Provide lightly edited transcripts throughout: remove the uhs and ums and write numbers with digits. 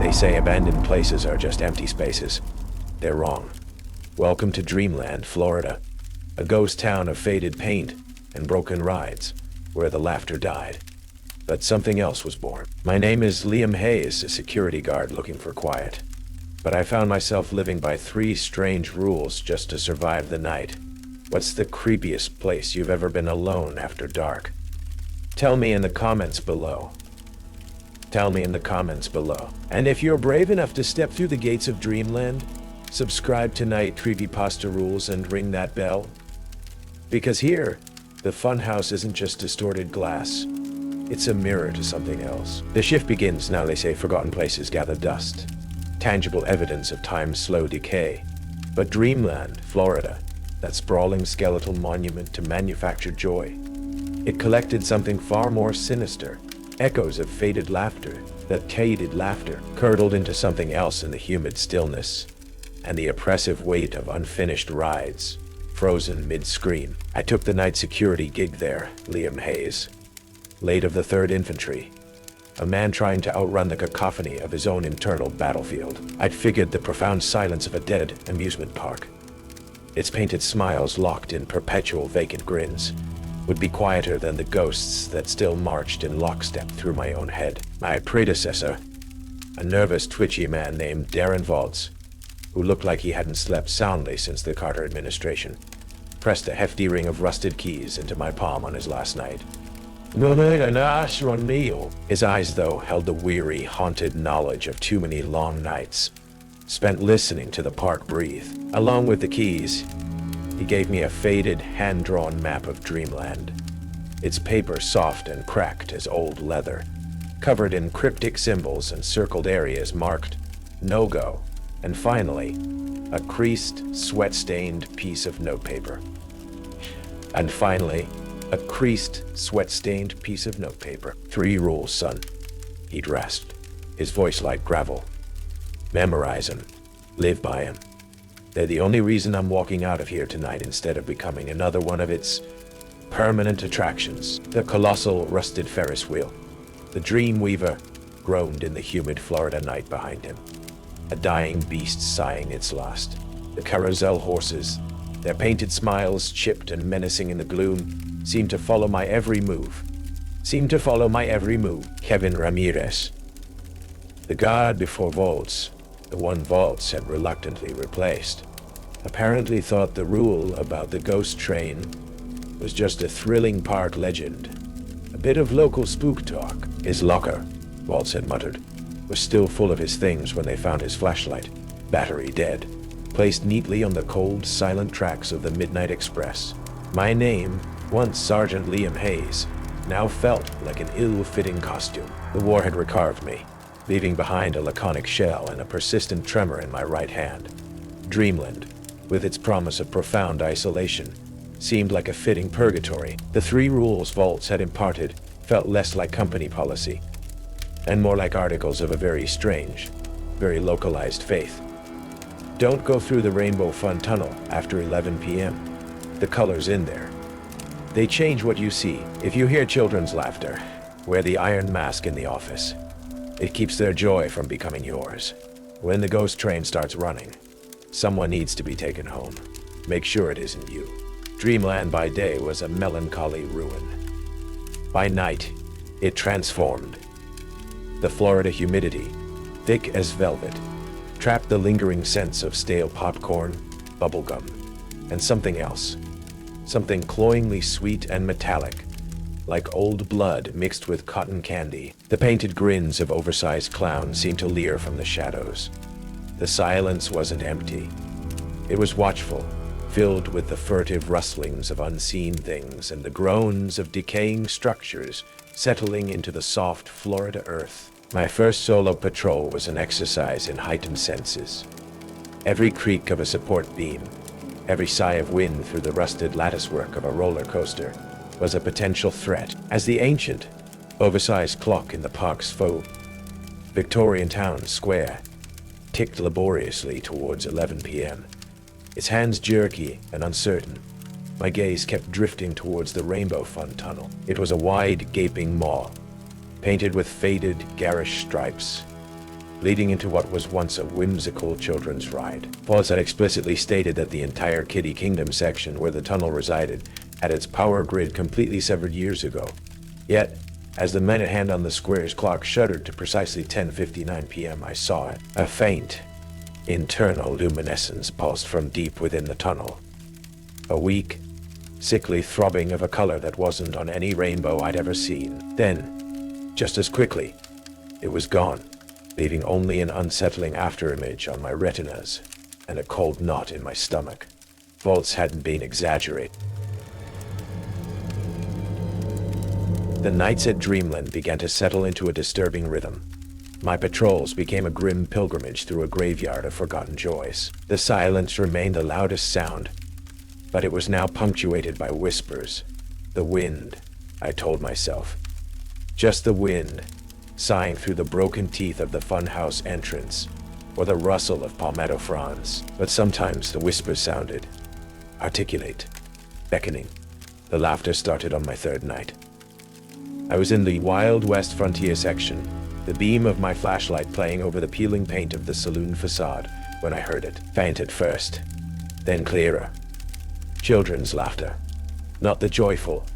They say abandoned places are just empty spaces. They're wrong. Welcome to Dreamland, Florida, a ghost town of faded paint and broken rides, where the laughter died. But something else was born. My name is Liam Hayes, a security guard looking for quiet. But I found myself living by 3 strange rules just to survive the night. What's the creepiest place you've ever been alone after dark? Tell me in the comments below. Tell me in the comments below. And if you're brave enough to step through the gates of Dreamland, subscribe to Night Creepypasta Rules and ring that bell. Because here, the funhouse isn't just distorted glass. It's a mirror to something else. The shift begins now. They say forgotten places gather dust. Tangible evidence of time's slow decay. But Dreamland, Florida, that sprawling skeletal monument to manufactured joy, it collected something far more sinister. Echoes of faded laughter, that faded laughter, curdled into something else in the humid stillness, and the oppressive weight of unfinished rides, frozen mid-scream. I took the night security gig there, Liam Hayes, late of the 3rd Infantry, a man trying to outrun the cacophony of his own internal battlefield. I'd figured the profound silence of a dead amusement park, its painted smiles locked in perpetual vacant grins, would be quieter than the ghosts that still marched in lockstep through my own head. My predecessor, a nervous, twitchy man named Darren Vaults, who looked like he hadn't slept soundly since the Carter administration, pressed a hefty ring of rusted keys into my palm on his last night. His eyes, though, held the weary, haunted knowledge of too many long nights spent listening to the park breathe. Along with the keys, he gave me a faded, hand-drawn map of Dreamland, its paper soft and cracked as old leather, covered in cryptic symbols and circled areas marked no-go, and finally, a creased, sweat-stained piece of notepaper. And finally, a creased, sweat-stained piece of notepaper. 3 rules, son. He'd rasped, his voice like gravel. Memorize 'em. Live by 'em. They're the only reason I'm walking out of here tonight instead of becoming another one of its permanent attractions. The colossal rusted Ferris wheel. The dream weaver groaned in the humid Florida night behind him, a dying beast sighing its last. The carousel horses, their painted smiles chipped and menacing in the gloom, seemed to follow my every move. Kevin Ramirez, the guard before Vaults, the one Vaults had reluctantly replaced, apparently thought the rule about the ghost train was just a thrilling park legend, a bit of local spook talk. His locker, Vaults had muttered, was still full of his things when they found his flashlight, battery dead, placed neatly on the cold, silent tracks of the Midnight Express. My name, once Sergeant Liam Hayes, now felt like an ill-fitting costume. The war had recarved me, leaving behind a laconic shell and a persistent tremor in my right hand. Dreamland, with its promise of profound isolation, seemed like a fitting purgatory. The 3 rules Vaults had imparted felt less like company policy, and more like articles of a very strange, very localized faith. Don't go through the Rainbow Fun Tunnel after 11 p.m. The colors in there, they change what you see. If you hear children's laughter, wear the iron mask in the office. It keeps their joy from becoming yours. When the ghost train starts running, someone needs to be taken home. Make sure it isn't you. Dreamland by day was a melancholy ruin. By night, it transformed. The Florida humidity, thick as velvet, trapped the lingering sense of stale popcorn, bubblegum, and something else. Something cloyingly sweet and metallic, like old blood mixed with cotton candy. The painted grins of oversized clowns seemed to leer from the shadows. The silence wasn't empty. It was watchful, filled with the furtive rustlings of unseen things and the groans of decaying structures settling into the soft Florida earth. My first solo patrol was an exercise in heightened senses. Every creak of a support beam, every sigh of wind through the rusted latticework of a roller coaster was a potential threat. As the ancient, oversized clock in the park's faux Victorian town square ticked laboriously towards 11 p.m., its hands jerky and uncertain, my gaze kept drifting towards the Rainbow Fun Tunnel. It was a wide, gaping maw, painted with faded, garish stripes, leading into what was once a whimsical children's ride. Vaults had explicitly stated that the entire Kiddie Kingdom section where the tunnel resided had its power grid completely severed years ago. Yet, as the minute hand on the square's clock shuddered to precisely 10:59 p.m., I saw it. A faint, internal luminescence pulsed from deep within the tunnel. A weak, sickly throbbing of a color that wasn't on any rainbow I'd ever seen. Then, just as quickly, it was gone, leaving only an unsettling afterimage on my retinas and a cold knot in my stomach. Vaults hadn't been exaggerated. The nights at Dreamland began to settle into a disturbing rhythm. My patrols became a grim pilgrimage through a graveyard of forgotten joys. The silence remained the loudest sound, but it was now punctuated by whispers. The wind, I told myself. Just the wind, sighing through the broken teeth of the funhouse entrance, or the rustle of palmetto fronds. But sometimes the whispers sounded articulate, beckoning. The laughter started on my third night. I was in the Wild West frontier section, the beam of my flashlight playing over the peeling paint of the saloon facade, when I heard it. Faint at first, then clearer. Children's laughter. Not the joyful,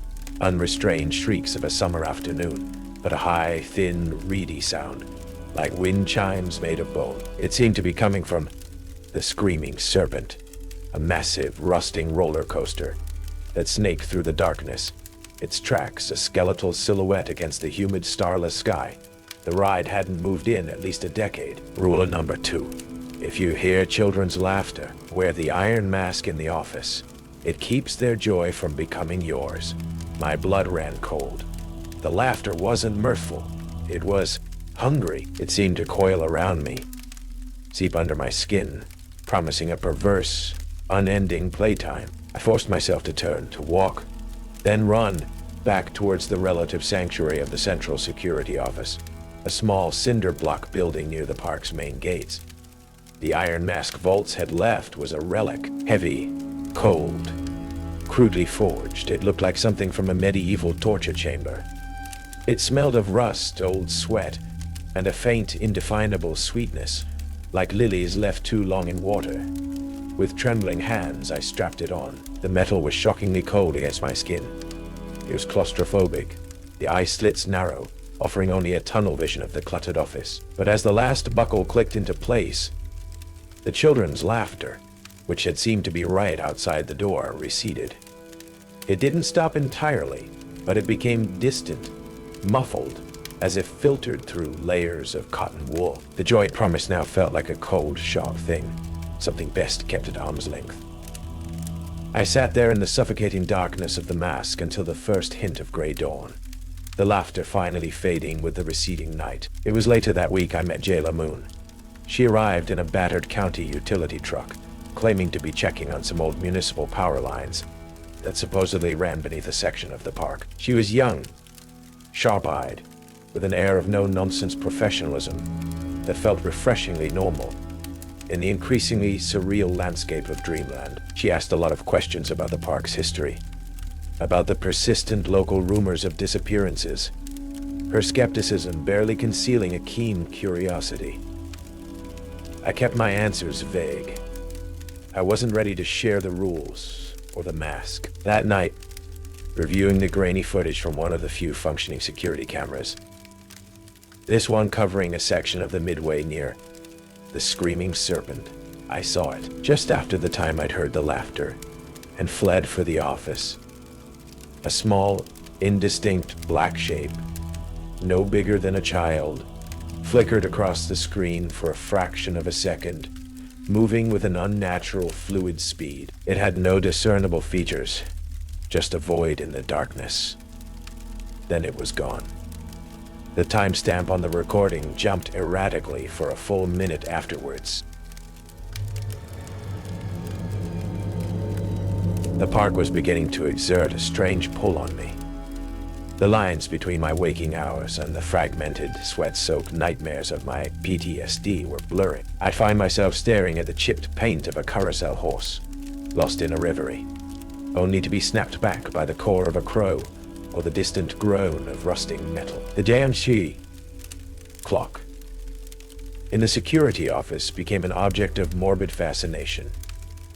unrestrained shrieks of a summer afternoon, but a high, thin, reedy sound, like wind chimes made of bone. It seemed to be coming from the Screaming Serpent, a massive, rusting roller coaster that snaked through the darkness, its tracks a skeletal silhouette against the humid, starless sky. The ride hadn't moved in at least a decade. Rule number 2. If you hear children's laughter, wear the iron mask in the office. It keeps their joy from becoming yours. My blood ran cold. The laughter wasn't mirthful. It was hungry. It seemed to coil around me, seep under my skin, promising a perverse, unending playtime. I forced myself to turn, to walk, then run back towards the relative sanctuary of the Central Security Office, a small cinder block building near the park's main gates. The Iron Mask vaults had left was a relic, heavy, cold, crudely forged. It looked like something from a medieval torture chamber. It smelled of rust, old sweat, and a faint, indefinable sweetness, like lilies left too long in water. With trembling hands, I strapped it on. The metal was shockingly cold against my skin. It was claustrophobic, the eye slits narrow, offering only a tunnel vision of the cluttered office. But as the last buckle clicked into place, the children's laughter, which had seemed to be right outside the door, receded. It didn't stop entirely, but it became distant, muffled, as if filtered through layers of cotton wool. The joy it promised now felt like a cold, sharp thing, something best kept at arm's length. I sat there in the suffocating darkness of the mask until the first hint of gray dawn, the laughter finally fading with the receding night. It was later that week I met Jayla Moon. She arrived in a battered county utility truck, claiming to be checking on some old municipal power lines that supposedly ran beneath a section of the park. She was young, sharp-eyed, with an air of no-nonsense professionalism that felt refreshingly normal. In the increasingly surreal landscape of Dreamland, she asked a lot of questions about the park's history, about the persistent local rumors of disappearances, her skepticism barely concealing a keen curiosity. I kept my answers vague. I wasn't ready to share the rules or the mask. That night, reviewing the grainy footage from one of the few functioning security cameras, this one covering a section of the midway near the Screaming Serpent, I saw it just after the time I'd heard the laughter and fled for the office. A small, indistinct black shape, no bigger than a child, flickered across the screen for a fraction of a second, moving with an unnatural fluid speed. It had no discernible features, just a void in the darkness. Then it was gone. The timestamp on the recording jumped erratically for a full minute afterwards. The park was beginning to exert a strange pull on me. The lines between my waking hours and the fragmented, sweat-soaked nightmares of my PTSD were blurring. I'd find myself staring at the chipped paint of a carousel horse, lost in a reverie, only to be snapped back by the caw of a crow or the distant groan of rusting metal. The Jiangxi clock, in the security office became an object of morbid fascination.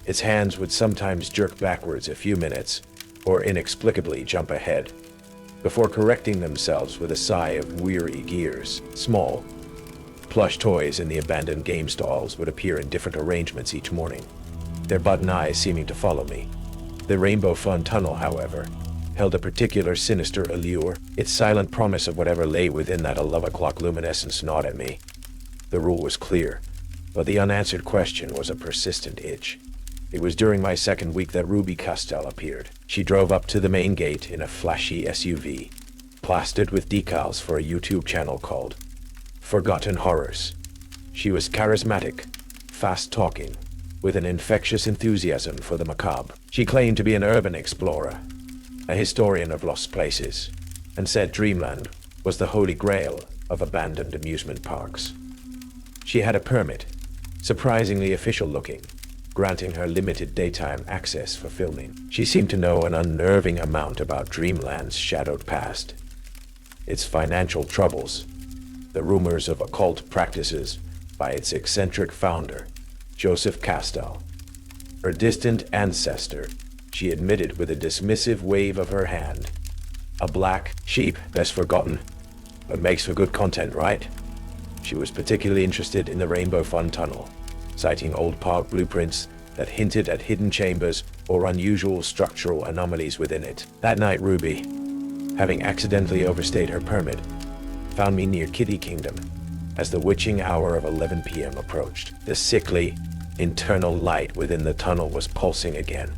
Its hands would sometimes jerk backwards a few minutes, or inexplicably jump ahead, before correcting themselves with a sigh of weary gears. Small, plush toys in the abandoned game stalls would appear in different arrangements each morning, their button eyes seeming to follow me. The Rainbow Fun Tunnel, however, held a particular sinister allure. Its silent promise of whatever lay within that 11 o'clock luminescence gnawed at me. The rule was clear, but the unanswered question was a persistent itch. It was during my second week that Ruby Castell appeared. She drove up to the main gate in a flashy SUV, plastered with decals for a YouTube channel called Forgotten Horrors. She was charismatic, fast-talking, with an infectious enthusiasm for the macabre. She claimed to be an urban explorer, a historian of lost places, and said Dreamland was the holy grail of abandoned amusement parks. She had a permit, surprisingly official-looking, granting her limited daytime access for filming. She seemed to know an unnerving amount about Dreamland's shadowed past, its financial troubles, the rumors of occult practices by its eccentric founder, Joseph Castell. Her distant ancestor, she admitted with a dismissive wave of her hand. A black sheep, best forgotten, but makes for good content, right? She was particularly interested in the Rainbow Fun Tunnel, citing old park blueprints that hinted at hidden chambers or unusual structural anomalies within it. That night, Ruby, having accidentally overstayed her permit, found me near Kitty Kingdom as the witching hour of 11 p.m. approached. The sickly, internal light within the tunnel was pulsing again,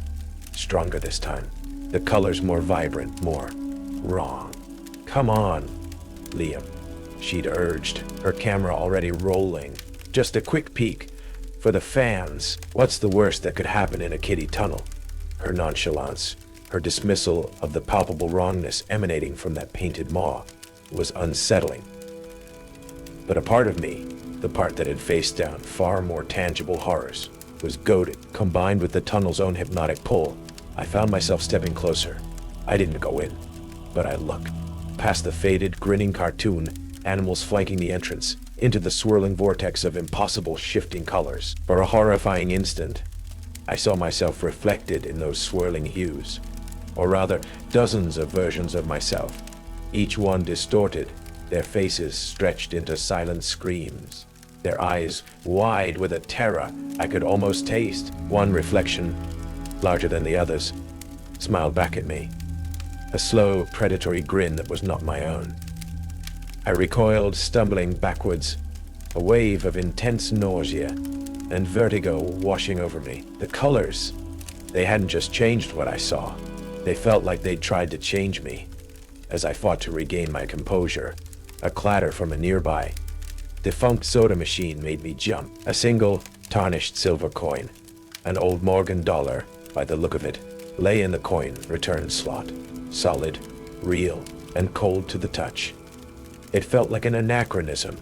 stronger this time. The colors more vibrant, more wrong. Come on, Liam, she'd urged, her camera already rolling. Just a quick peek for the fans. What's the worst that could happen in a kiddie tunnel? Her nonchalance, her dismissal of the palpable wrongness emanating from that painted maw, was unsettling. But a part of me, the part that had faced down far more tangible horrors, was goaded. Combined with the tunnel's own hypnotic pull, I found myself stepping closer. I didn't go in, but I looked. Past the faded, grinning cartoon, animals flanking the entrance, into the swirling vortex of impossible shifting colors. For a horrifying instant, I saw myself reflected in those swirling hues, or rather, dozens of versions of myself, each one distorted, their faces stretched into silent screams, their eyes wide with a terror I could almost taste. One reflection, larger than the others, smiled back at me, a slow, predatory grin that was not my own. I recoiled, stumbling backwards, a wave of intense nausea and vertigo washing over me. The colors, they hadn't just changed what I saw. They felt like they'd tried to change me. As I fought to regain my composure, a clatter from a nearby, defunct soda machine made me jump. A single, tarnished silver coin, an old Morgan dollar, by the look of it, lay in the coin return slot, solid, real, and cold to the touch. It felt like an anachronism,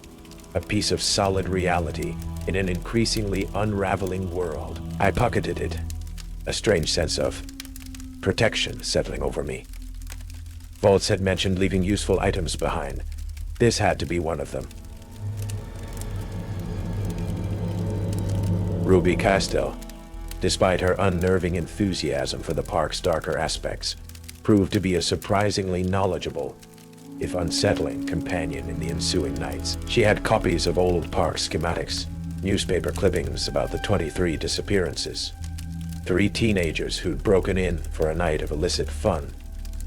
a piece of solid reality in an increasingly unraveling world. I pocketed it, a strange sense of protection settling over me. Vaults had mentioned leaving useful items behind. This had to be one of them. Ruby Castell, despite her unnerving enthusiasm for the park's darker aspects, proved to be a surprisingly knowledgeable, if unsettling, companion in the ensuing nights. She had copies of old park schematics, newspaper clippings about the 23 disappearances, 3 teenagers who'd broken in for a night of illicit fun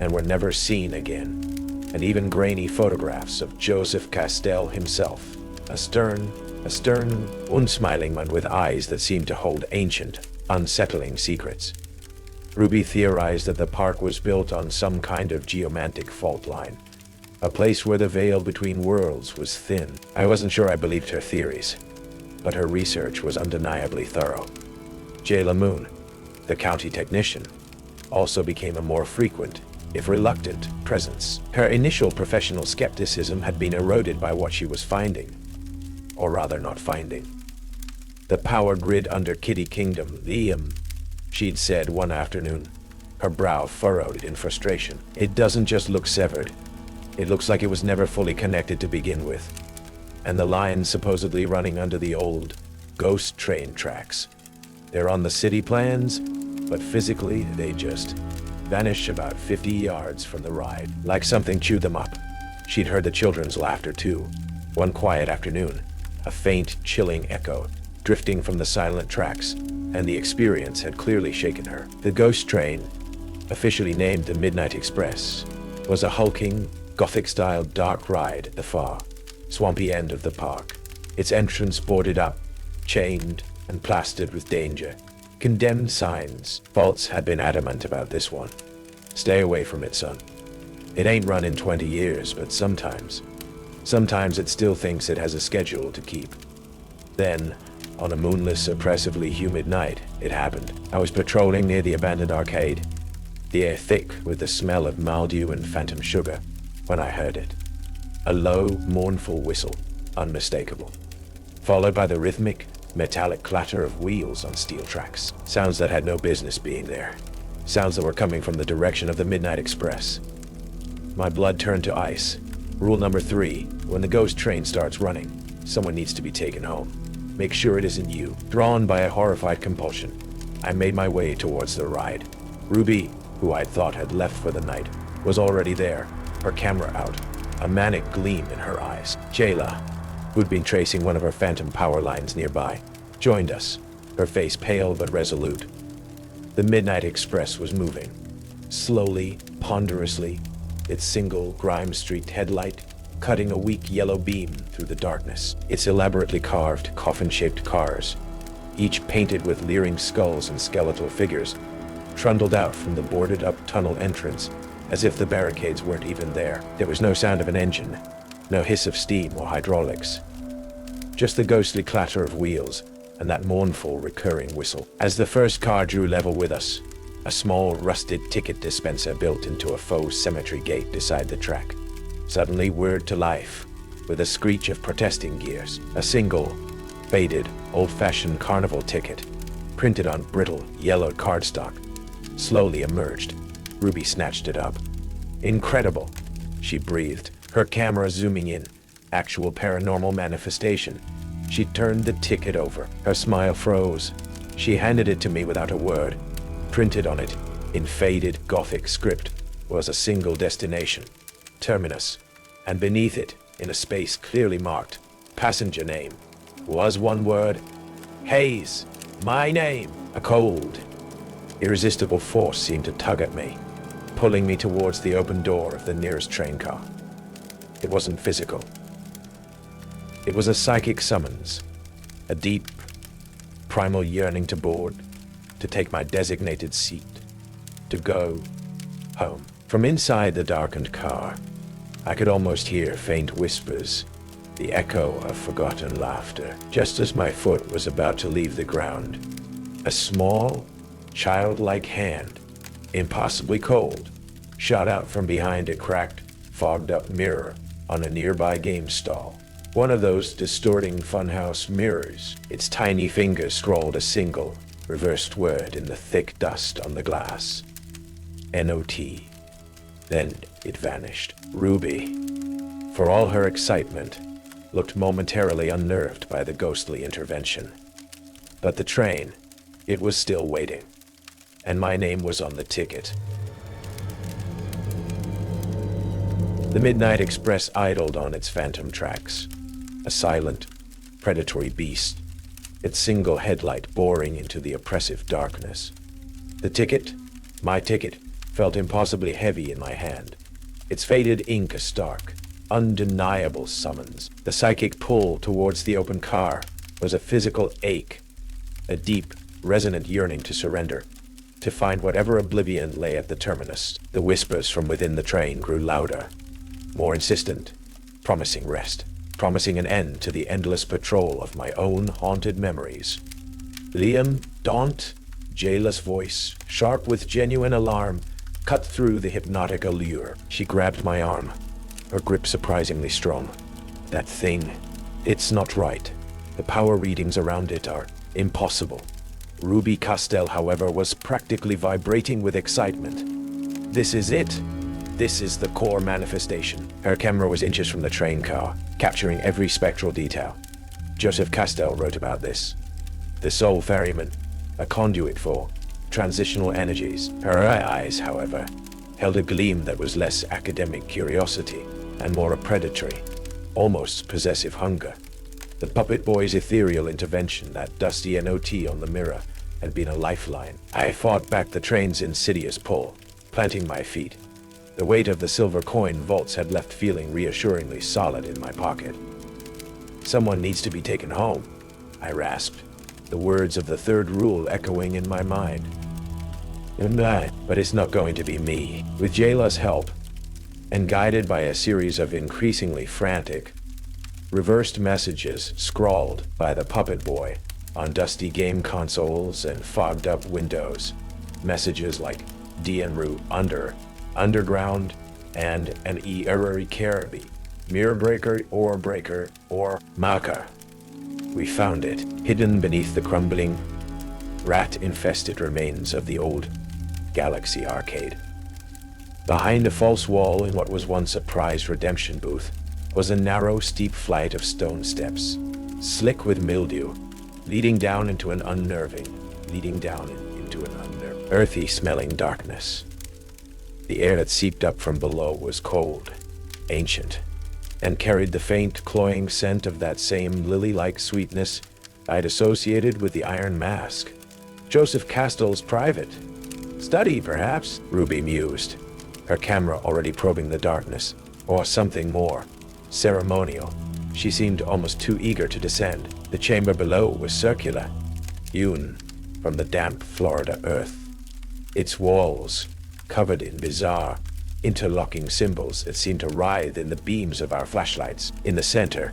and were never seen again, and even grainy photographs of Joseph Castell himself, a stern, unsmiling man with eyes that seemed to hold ancient, unsettling secrets. Ruby theorized that the park was built on some kind of geomantic fault line, a place where the veil between worlds was thin. I wasn't sure I believed her theories, but her research was undeniably thorough. Jay Lamoon, the county technician, also became a more frequent, if reluctant, presence. Her initial professional skepticism had been eroded by what she was finding, or rather not finding. The power grid under Kitty Kingdom, Liam, she'd said one afternoon, her brow furrowed in frustration. It doesn't just look severed. It looks like it was never fully connected to begin with. and the lines supposedly running under the old ghost train tracks. They're on the city plans, but physically they just vanish about 50 yards from the ride, like something chewed them up. She'd heard the children's laughter too, one quiet afternoon, a faint, chilling echo drifting from the silent tracks, and the experience had clearly shaken her. The ghost train, officially named the Midnight Express, was a hulking, Gothic-style dark ride at the far, swampy end of the park, its entrance boarded up, chained, and plastered with danger. Condemned signs. Vaults had been adamant about this one. Stay away from it, son. It ain't run in 20 years, but sometimes it still thinks it has a schedule to keep. Then, on a moonless, oppressively humid night, it happened. I was patrolling near the abandoned arcade, the air thick with the smell of mildew and phantom sugar, when I heard it. A low, mournful whistle, unmistakable, followed by the rhythmic, metallic clatter of wheels on steel tracks. Sounds that had no business being there. Sounds that were coming from the direction of the Midnight Express. My blood turned to ice. Rule number 3, when the ghost train starts running, someone needs to be taken home. Make sure it isn't you. Drawn by a horrified compulsion, I made my way towards the ride. Ruby, who I'd thought had left for the night, was already there, her camera out, a manic gleam in her eyes. Jayla, who'd been tracing one of her phantom power lines nearby, joined us, her face pale but resolute. The Midnight Express was moving, slowly, ponderously, its single, grime-streaked headlight cutting a weak yellow beam through the darkness. Its elaborately carved, coffin-shaped cars, each painted with leering skulls and skeletal figures, trundled out from the boarded-up tunnel entrance as if the barricades weren't even there. There was no sound of an engine, no hiss of steam or hydraulics, just the ghostly clatter of wheels and that mournful, recurring whistle. As the first car drew level with us, a small, rusted ticket dispenser built into a faux cemetery gate beside the track suddenly whirred to life with a screech of protesting gears. A single, faded, old-fashioned carnival ticket, printed on brittle, yellowed cardstock, slowly emerged. Ruby snatched it up. Incredible, she breathed, her camera zooming in. Actual paranormal manifestation. She turned the ticket over. Her smile froze. She handed it to me without a word. Printed on it, in faded Gothic script, was a single destination, Terminus, and beneath it, in a space clearly marked, passenger name, was one word, Hayes, my name. A cold, irresistible force seemed to tug at me, pulling me towards the open door of the nearest train car. It wasn't physical. It was a psychic summons, a deep, primal yearning to board, to take my designated seat, to go home. From inside the darkened car, I could almost hear faint whispers, the echo of forgotten laughter. Just as my foot was about to leave the ground, a small, childlike hand, impossibly cold, shot out from behind a cracked, fogged-up mirror on a nearby game stall. One of those distorting funhouse mirrors. Its tiny fingers scrawled a single, reversed word in the thick dust on the glass. N-O-T. Then it vanished. Ruby, for all her excitement, looked momentarily unnerved by the ghostly intervention. But the train, it was still waiting, and my name was on the ticket. The Midnight Express idled on its phantom tracks, a silent, predatory beast, its single headlight boring into the oppressive darkness. The ticket, my ticket, felt impossibly heavy in my hand, its faded ink a stark, undeniable summons. The psychic pull towards the open car was a physical ache, a deep, resonant yearning to surrender, to find whatever oblivion lay at the terminus. The whispers from within the train grew louder, more insistent, promising rest, promising an end to the endless patrol of my own haunted memories. Liam, Daunt, Jayla's voice, sharp with genuine alarm, cut through the hypnotic allure. She grabbed my arm, her grip surprisingly strong. That thing, it's not right. The power readings around it are impossible. Ruby Castell, however, was practically vibrating with excitement. This is it. This is the core manifestation. Her camera was inches from the train car, capturing every spectral detail. Joseph Castell wrote about this. The soul ferryman, a conduit for transitional energies. Her eyes, however, held a gleam that was less academic curiosity and more a predatory, almost possessive hunger. The puppet boy's ethereal intervention, that dusty NOT on the mirror, had been a lifeline. I fought back the train's insidious pull, planting my feet. The weight of the silver coin vaults had left feeling reassuringly solid in my pocket. Someone needs to be taken home, I rasped, the words of the third rule echoing in my mind. But it's not going to be me. With Jayla's help, and guided by a series of increasingly frantic, reversed messages scrawled by the puppet boy on dusty game consoles and fogged-up windows, messages like DNRU underground, and an error Caribbean, mirror breaker or Maka. We found it, hidden beneath the crumbling, rat-infested remains of the old Galaxy arcade. Behind a false wall in what was once a prize redemption booth was a narrow, steep flight of stone steps, slick with mildew, leading down into an earthy-smelling darkness. The air that seeped up from below was cold, ancient, and carried the faint, cloying scent of that same lily-like sweetness I'd associated with the Iron Mask. Joseph Castell's private study, perhaps, Ruby mused, her camera already probing the darkness, or something more ceremonial. She seemed almost too eager to descend. The chamber below was circular, hewn from the damp Florida earth. Its walls covered in bizarre, interlocking symbols that seemed to writhe in the beams of our flashlights. In the center,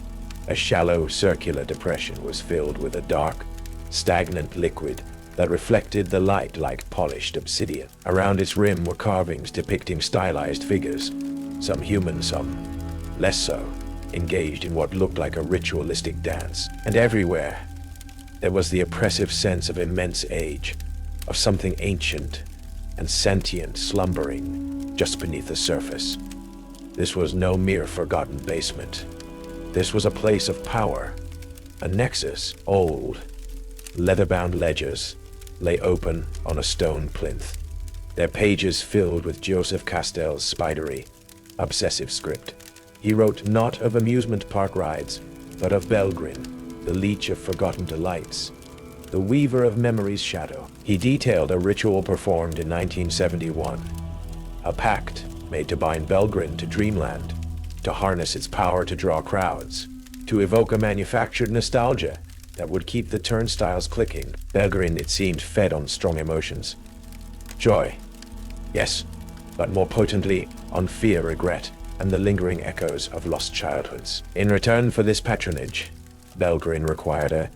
a shallow circular depression was filled with a dark, stagnant liquid that reflected the light like polished obsidian. Around its rim were carvings depicting stylized figures, some human, some less so, engaged in what looked like a ritualistic dance. And everywhere, there was the oppressive sense of immense age, of something ancient and sentient slumbering just beneath the surface. This was no mere forgotten basement. This was a place of power, a nexus. Old, leather-bound ledgers lay open on a stone plinth, their pages filled with Joseph Castell's spidery, obsessive script. He wrote not of amusement park rides, but of Belgrin, the leech of forgotten delights, the weaver of memory's shadow. He detailed a ritual performed in 1971, a pact made to bind Belgrin to Dreamland, to harness its power to draw crowds, to evoke a manufactured nostalgia that would keep the turnstiles clicking. Belgrin, it seemed, fed on strong emotions. Joy, yes, but more potently on fear, regret, and the lingering echoes of lost childhoods. In return for this patronage, Belgrin required a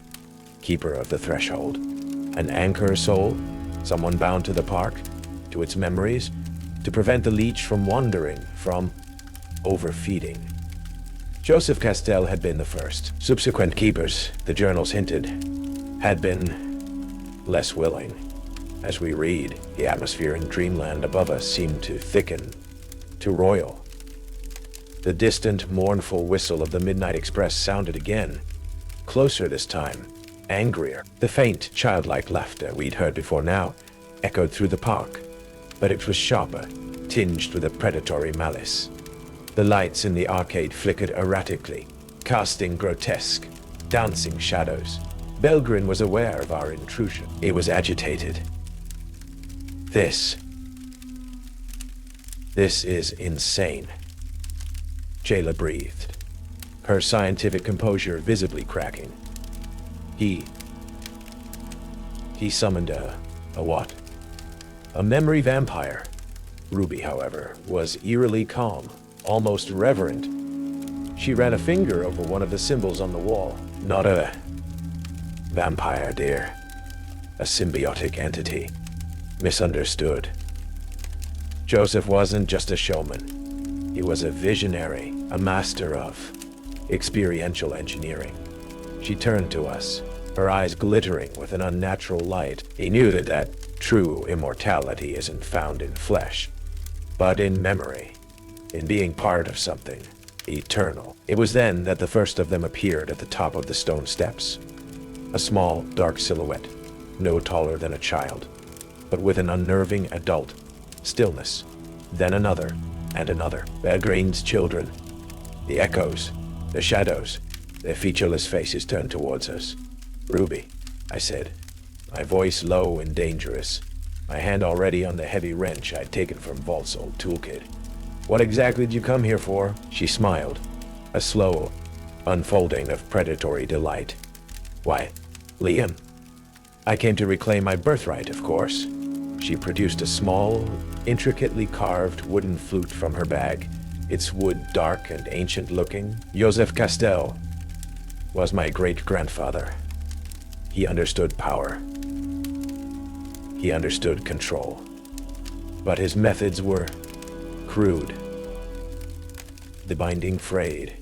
keeper of the threshold, an anchor soul, someone bound to the park, to its memories, to prevent the leech from wandering, from overfeeding. Joseph Castell had been the first. Subsequent keepers, the journals hinted, had been less willing. As we read, the atmosphere in Dreamland above us seemed to thicken, to roil. The distant, mournful whistle of the Midnight Express sounded again, closer this time, angrier. The faint, childlike laughter we'd heard before now echoed through the park, but it was sharper, tinged with a predatory malice. The lights in the arcade flickered erratically, casting grotesque, dancing shadows. Belgrin was aware of our intrusion. It was agitated. This is insane. Jayla breathed, her scientific composure visibly cracking. He summoned a what? A memory vampire. Ruby, however, was eerily calm, almost reverent. She ran a finger over one of the symbols on the wall. Not a vampire, dear. A symbiotic entity. Misunderstood. Joseph wasn't just a showman. He was a visionary, a master of experiential engineering. She turned to us, her eyes glittering with an unnatural light. He knew that true immortality isn't found in flesh, but in memory. in being part of something eternal. It was then that the first of them appeared at the top of the stone steps. A small, dark silhouette, no taller than a child, but with an unnerving adult stillness. Then another, and another. Belgrin's children. The echoes, the shadows, their featureless faces turned towards us. "Ruby," I said, my voice low and dangerous, my hand already on the heavy wrench I'd taken from Vault's old toolkit. "What exactly did you come here for?" She smiled, a slow unfolding of predatory delight. "Why, Liam, I came to reclaim my birthright, of course." She produced a small, intricately carved wooden flute from her bag, its wood dark and ancient-looking. Joseph Castell was my great-grandfather. He understood power. He understood control. But his methods were crude. The binding frayed.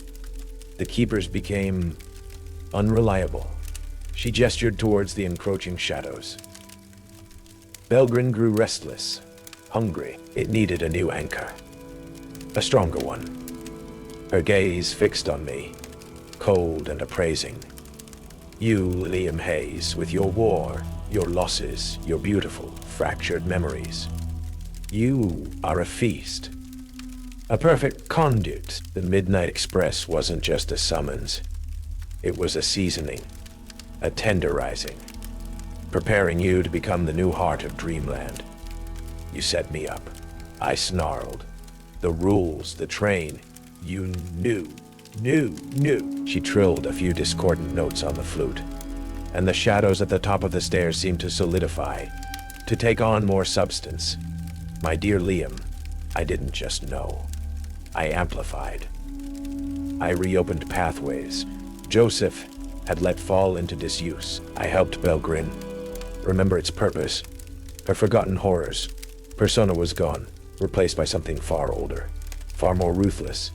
The keepers became unreliable. She gestured towards the encroaching shadows. Belgrin grew restless, hungry. It needed a new anchor. A stronger one. Her gaze fixed on me, cold and appraising. "You, Liam Hayes, with your war, your losses, your beautiful, fractured memories. You are a feast. A perfect conduit." The Midnight Express wasn't just a summons. It was a seasoning, a tenderizing, preparing you to become the new heart of Dreamland. "You set me up," I snarled. "The rules, the train, you knew. She trilled a few discordant notes on the flute, and the shadows at the top of the stairs seemed to solidify, to take on more substance. "My dear Liam, I didn't just know. I amplified. I reopened pathways Joseph had let fall into disuse. I helped Belgrin remember its purpose, her forgotten horrors. Persona was gone, replaced by something far older, far more ruthless.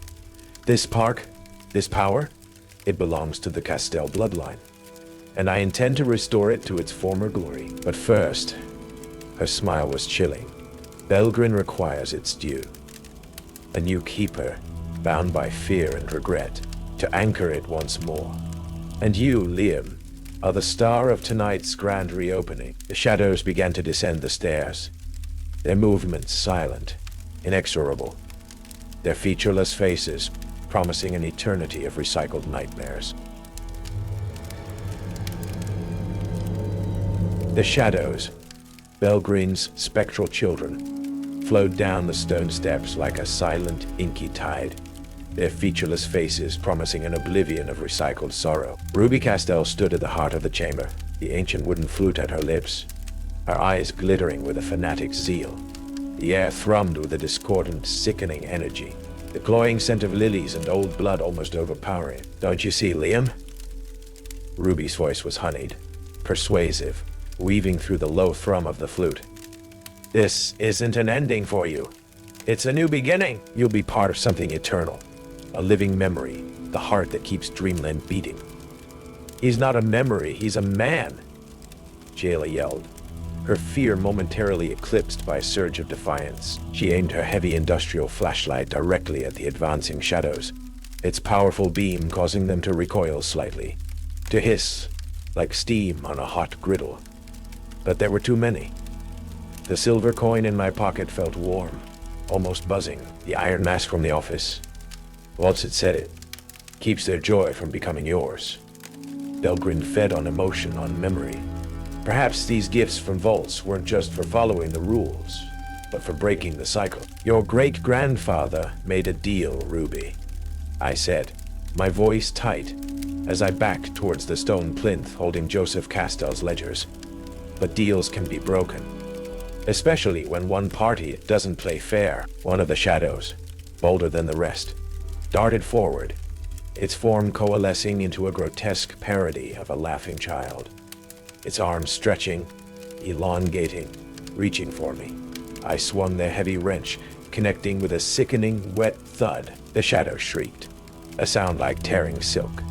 This park, this power, it belongs to the Castell bloodline, and I intend to restore it to its former glory. But first," her smile was chilling, "Belgrin requires its due. A new keeper, bound by fear and regret, to anchor it once more. And you, Liam, are the star of tonight's grand reopening." The shadows began to descend the stairs, their movements silent, inexorable, their featureless faces promising an eternity of recycled nightmares. The shadows, Belgrin's spectral children, flowed down the stone steps like a silent, inky tide, their featureless faces promising an oblivion of recycled sorrow. Ruby Castell stood at the heart of the chamber, the ancient wooden flute at her lips, her eyes glittering with a fanatic's zeal. The air thrummed with a discordant, sickening energy, the cloying scent of lilies and old blood almost overpowering. "Don't you see, Liam?" Ruby's voice was honeyed, persuasive, weaving through the low thrum of the flute. "This isn't an ending for you. It's a new beginning. You'll be part of something eternal, a living memory, the heart that keeps Dreamland beating." "He's not a memory, he's a man," Jayla yelled, her fear momentarily eclipsed by a surge of defiance. She aimed her heavy industrial flashlight directly at the advancing shadows, its powerful beam causing them to recoil slightly, to hiss like steam on a hot griddle. But there were too many. The silver coin in my pocket felt warm, almost buzzing. The iron mask from the office. Waltz had said it. Keeps their joy from becoming yours. Belgrin fed on emotion, on memory. Perhaps these gifts from Vaults weren't just for following the rules, but for breaking the cycle. "Your great-grandfather made a deal, Ruby," I said, my voice tight, as I backed towards the stone plinth holding Joseph Castell's ledgers. But deals can be broken, especially when one party doesn't play fair. One of the shadows, bolder than the rest, darted forward, its form coalescing into a grotesque parody of a laughing child, its arms stretching, elongating, reaching for me. I swung the heavy wrench, connecting with a sickening, wet thud. The shadow shrieked, a sound like tearing silk,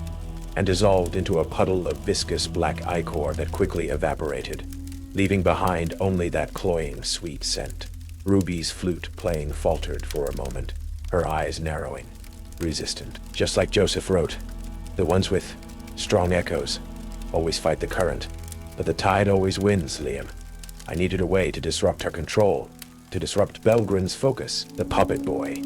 and dissolved into a puddle of viscous black ichor that quickly evaporated, leaving behind only that cloying, sweet scent. Ruby's flute playing faltered for a moment, her eyes narrowing, resistant. Just like Joseph wrote, the ones with strong echoes always fight the current, but the tide always wins, Liam. I needed a way to disrupt her control, to disrupt Belgrin's focus, the puppet boy.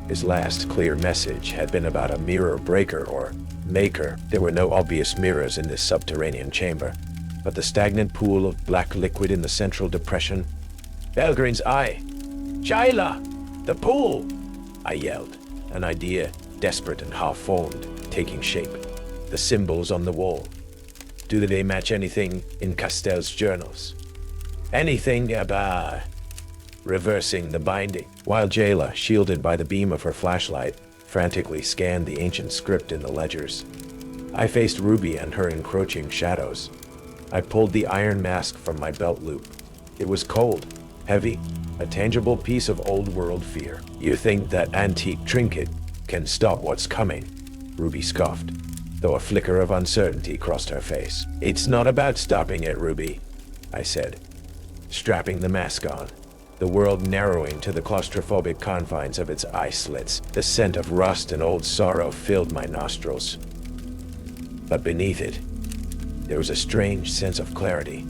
His last clear message had been about a mirror breaker or maker. There were no obvious mirrors in this subterranean chamber, but the stagnant pool of black liquid in the central depression. Belgrin's eye! Jaila! The pool! I yelled, an idea, desperate and half-formed, taking shape. The symbols on the wall. Do they match anything in Castell's journals? Anything about reversing the binding? While Jayla, shielded by the beam of her flashlight, frantically scanned the ancient script in the ledgers, I faced Ruby and her encroaching shadows. I pulled the iron mask from my belt loop. It was cold, heavy, a tangible piece of old-world fear. You think that antique trinket can stop what's coming? Ruby scoffed, though a flicker of uncertainty crossed her face. It's not about stopping it, Ruby, I said, strapping the mask on, the world narrowing to the claustrophobic confines of its eye slits. The scent of rust and old sorrow filled my nostrils. But beneath it, there was a strange sense of clarity,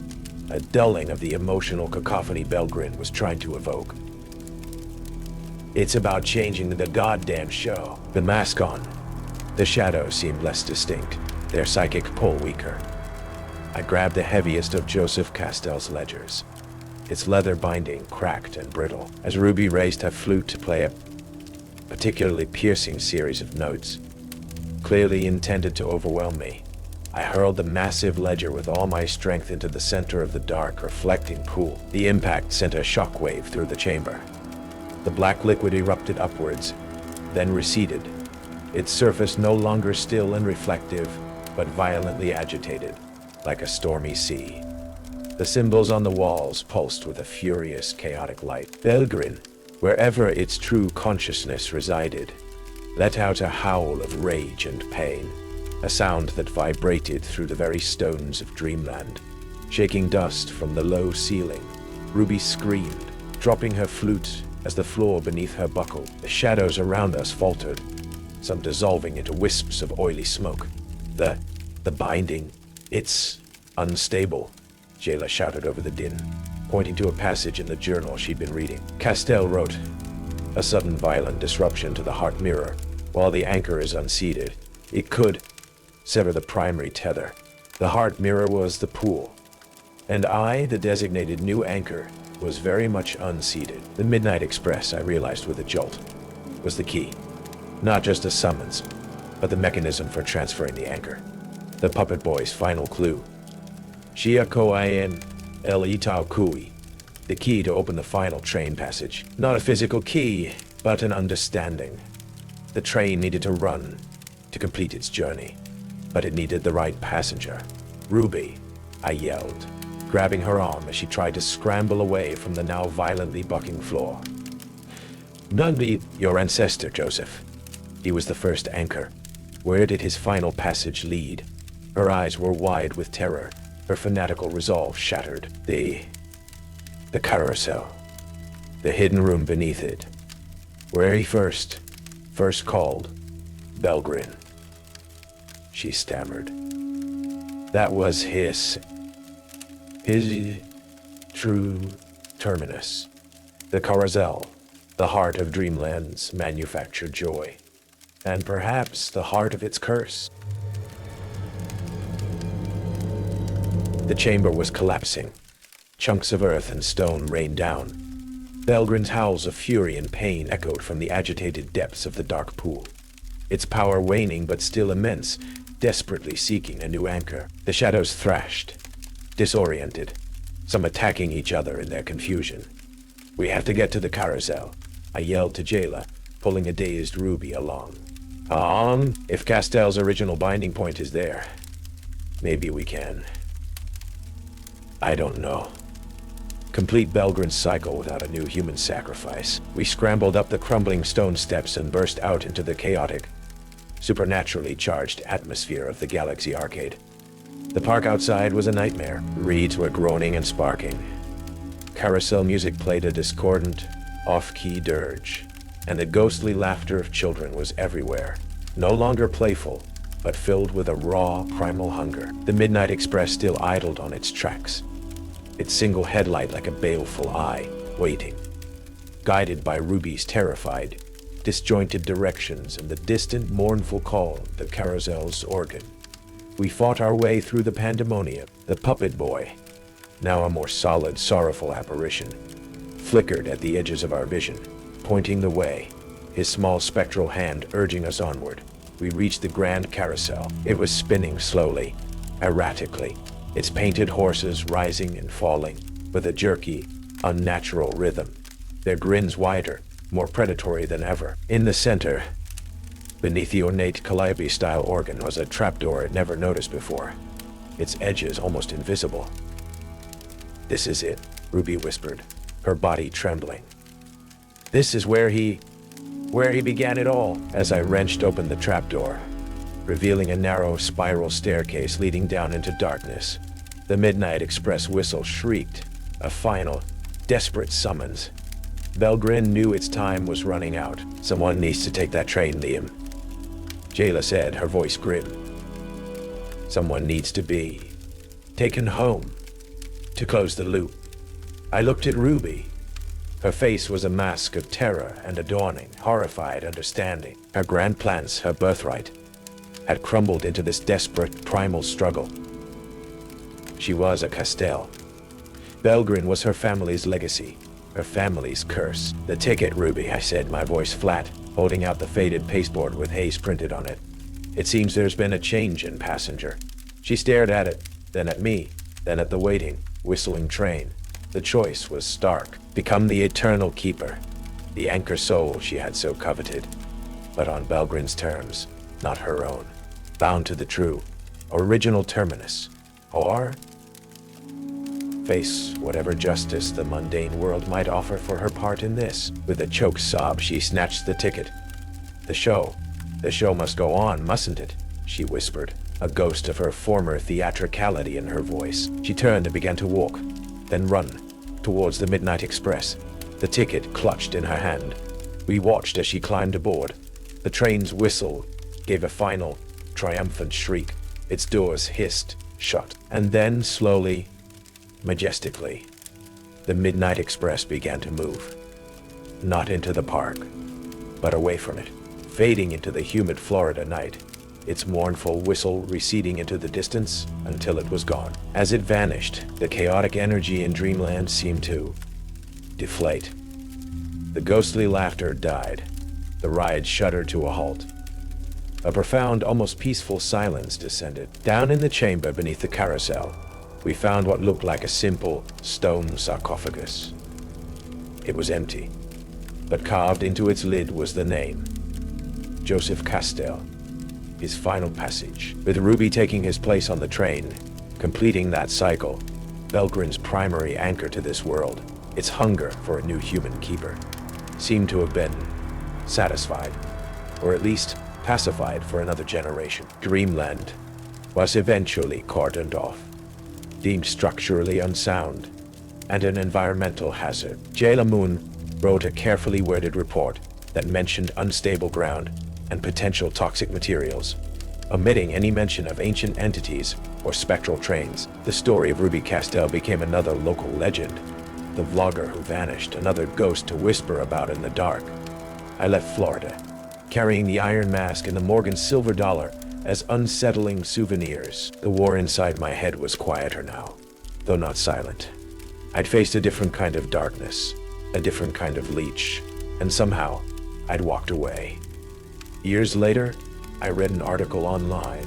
a dulling of the emotional cacophony Belgrin was trying to evoke. It's about changing the goddamn show. The mask on. The shadows seemed less distinct, their psychic pull weaker. I grabbed the heaviest of Joseph Castell's ledgers. Its leather binding cracked and brittle as Ruby raised her flute to play a particularly piercing series of notes, clearly intended to overwhelm me. I hurled the massive ledger with all my strength into the center of the dark, reflecting pool. The impact sent a shockwave through the chamber. The black liquid erupted upwards, then receded, its surface no longer still and reflective, but violently agitated, like a stormy sea. The symbols on the walls pulsed with a furious, chaotic light. Belgrin, wherever its true consciousness resided, let out a howl of rage and pain, a sound that vibrated through the very stones of Dreamland, shaking dust from the low ceiling. Ruby screamed, dropping her flute as the floor beneath her buckled. The shadows around us faltered, some dissolving into wisps of oily smoke. The binding, it's unstable, Jayla shouted over the din, pointing to a passage in the journal she'd been reading. Castell wrote, a sudden violent disruption to the heart mirror. While the anchor is unseated, it could sever the primary tether. The heart mirror was the pool, and I, the designated new anchor, was very much unseated. The Midnight Express, I realized with a jolt, was the key. Not just a summons, but the mechanism for transferring the anchor. The puppet boy's final clue. Shia Koayen El Itao Kui. The key to open the final train passage. Not a physical key, but an understanding. The train needed to run to complete its journey, but it needed the right passenger. Ruby, I yelled, grabbing her arm as she tried to scramble away from the now violently bucking floor. None be your ancestor, Joseph. He was the first anchor. Where did his final passage lead? Her eyes were wide with terror, her fanatical resolve shattered. The carousel. The hidden room beneath it. Where he first called Belgrin. She stammered. That was his true terminus. The carousel, the heart of Dreamland's manufactured joy, and perhaps the heart of its curse. The chamber was collapsing. Chunks of earth and stone rained down. Belgrin's howls of fury and pain echoed from the agitated depths of the dark pool, its power waning but still immense, desperately seeking a new anchor. The shadows thrashed, disoriented, some attacking each other in their confusion. We have to get to the carousel, I yelled to Jayla, pulling a dazed Ruby along. If Castell's original binding point is there, maybe we can. I don't know. Complete Belgrin's cycle without a new human sacrifice. We scrambled up the crumbling stone steps and burst out into the chaotic, supernaturally charged atmosphere of the Galaxy Arcade. The park outside was a nightmare. Reeds were groaning and sparking. Carousel music played a discordant, off-key dirge, and the ghostly laughter of children was everywhere, no longer playful, but filled with a raw, primal hunger. The Midnight Express still idled on its tracks, its single headlight like a baleful eye, waiting, guided by Ruby's terrified, disjointed directions and the distant, mournful call of the carousel's organ. We fought our way through the pandemonium. The puppet boy, now a more solid, sorrowful apparition, flickered at the edges of our vision, pointing the way, his small spectral hand urging us onward. We reached the grand carousel. It was spinning slowly, erratically, its painted horses rising and falling with a jerky, unnatural rhythm, their grins wider, more predatory than ever. In the center, beneath the ornate calliope-style organ, was a trapdoor I'd never noticed before, its edges almost invisible. "This is it," Ruby whispered, her body trembling. "This is where he began it all." As I wrenched open the trapdoor, revealing a narrow spiral staircase leading down into darkness, the Midnight Express whistle shrieked, a final, desperate summons. Belgrin knew its time was running out. "Someone needs to take that train, Liam," Jayla said, her voice grim. "Someone needs to be taken home to close the loop." I looked at Ruby. Her face was a mask of terror and a dawning, horrified understanding. Her grand plans, her birthright, had crumbled into this desperate, primal struggle. She was a Castell. Belgrin was her family's legacy, her family's curse. "The ticket, Ruby," I said, my voice flat, holding out the faded pasteboard with haze printed on it. "It seems there's been a change in passenger." She stared at it, then at me, then at the waiting, whistling train. The choice was stark. Become the eternal keeper, the anchor soul she had so coveted, but on Belgrin's terms, not her own. Bound to the true, original terminus. Or face whatever justice the mundane world might offer for her part in this. With a choked sob, she snatched the ticket. The show must go on, mustn't it?" she whispered, a ghost of her former theatricality in her voice. She turned and began to walk, then run, towards the Midnight Express, the ticket clutched in her hand. We watched as she climbed aboard. The train's whistle gave a final, triumphant shriek. Its doors hissed shut, and then slowly, majestically, the Midnight Express began to move. Not into the park, but away from it, fading into the humid Florida night, its mournful whistle receding into the distance until it was gone. As it vanished, the chaotic energy in Dreamland seemed to deflate. The ghostly laughter died. The ride shuddered to a halt. A profound, almost peaceful silence descended. Down in the chamber beneath the carousel, we found what looked like a simple stone sarcophagus. It was empty, but carved into its lid was the name, Joseph Castell. His final passage, with Ruby taking his place on the train, completing that cycle, Belgrin's primary anchor to this world, its hunger for a new human keeper, seemed to have been satisfied, or at least pacified for another generation. Dreamland was eventually cordoned off, deemed structurally unsound, and an environmental hazard. Jayla Moon wrote a carefully worded report that mentioned unstable ground and potential toxic materials, omitting any mention of ancient entities or spectral trains. The story of Ruby Castell became another local legend, the vlogger who vanished, another ghost to whisper about in the dark. I left Florida, carrying the iron mask and the Morgan silver dollar as unsettling souvenirs. The war inside my head was quieter now, though not silent. I'd faced a different kind of darkness, a different kind of leech, and somehow I'd walked away. Years later, I read an article online.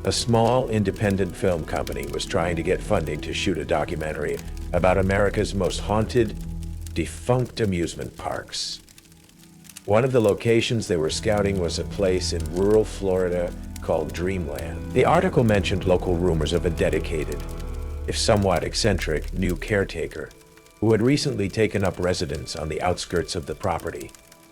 A small independent film company was trying to get funding to shoot a documentary about America's most haunted, defunct amusement parks. One of the locations they were scouting was a place in rural Florida called Dreamland. The article mentioned local rumors of a dedicated, if somewhat eccentric, new caretaker who had recently taken up residence on the outskirts of the property,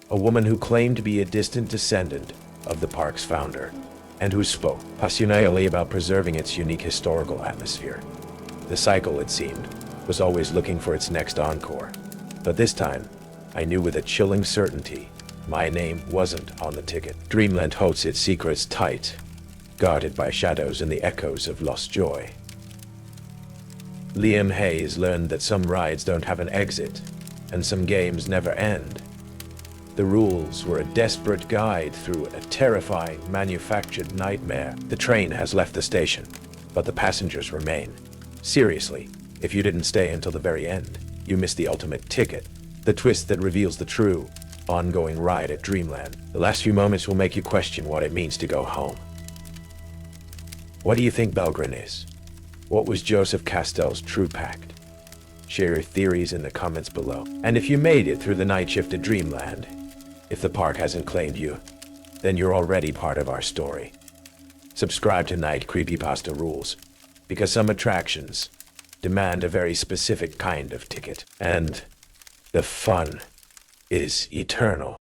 a woman who claimed to be a distant descendant of the park's founder, and who spoke passionately about preserving its unique historical atmosphere. The cycle, it seemed, was always looking for its next encore, But this time, I knew with a chilling certainty my name wasn't on the ticket. Dreamland holds its secrets tight, guarded by shadows and the echoes of lost joy. Liam Hayes learned that some rides don't have an exit, and some games never end. The rules were a desperate guide through a terrifying, manufactured nightmare. The train has left the station, but the passengers remain. Seriously, if you didn't stay until the very end, you missed the ultimate ticket, the twist that reveals the true, ongoing ride at Dreamland. The last few moments will make you question what it means to go home. What do you think Belgrin is? What was Joseph Castell's true pact? Share your theories in the comments below. And if you made it through the night shift at Dreamland, if the park hasn't claimed you, then you're already part of our story. Subscribe to Night Creepypasta Rules, because some attractions demand a very specific kind of ticket, and the fun is eternal.